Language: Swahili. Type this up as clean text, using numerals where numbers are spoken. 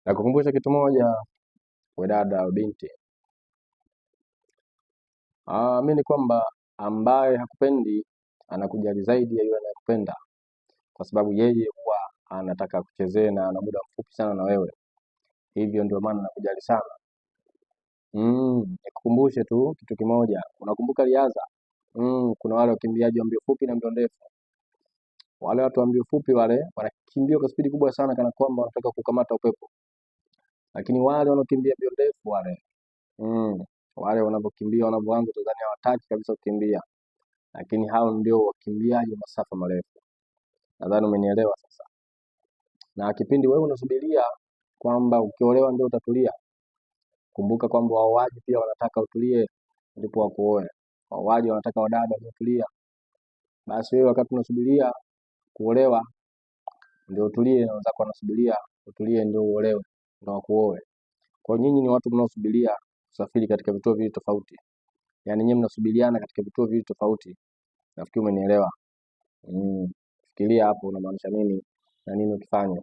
Nakukumbusha kitu moja, we dada au binti. Amini kwamba ambaye hakupendi anakujali zaidi ya yule anayekupenda, kwa sababu yeye huwa anataka kuchezea na ana muda mfupi sana na wewe. Hivyo ndio maana nakujali sana. Nikukumbushe tu kitu kimoja. Unakumbuka riadha? Kuna wale wakimbiaji wa mbio fupi na mbio ndefu. Wale watu wa mbio fupi wale wanakimbia kwa spidi kubwa sana kana kwamba wanataka kukamata upepo. Lakini wale wanaokimbia mbio ndefu wale wanapokimbia wanapoanza Tanzania hawataki kabisa kukimbia. Lakini hao ndio wakimbiaji wa masafa marefu. Nadhani umenielewa sasa. Na kipindi wewe unasubiria kwamba ukiolewa ndio utatulia, kumbuka kwamba waoaji pia wanataka utulie ndipo wakuoe. Waoaji wanataka wadada watulia. Basi wewe wakati unasubiria kuolewa ndio utulie, na wenzako wanasubiria utulie ndio uolewe ndio wakuoe. Kwa nyinyi ni watu mnaosubiria kusafiri katika vituo viwili tofauti. Yaani nyinyi mnasubiriana katika vituo viwili tofauti. Nafikiri umenielewa. Fikiria hapo unamaanisha nini na nini ukifanya.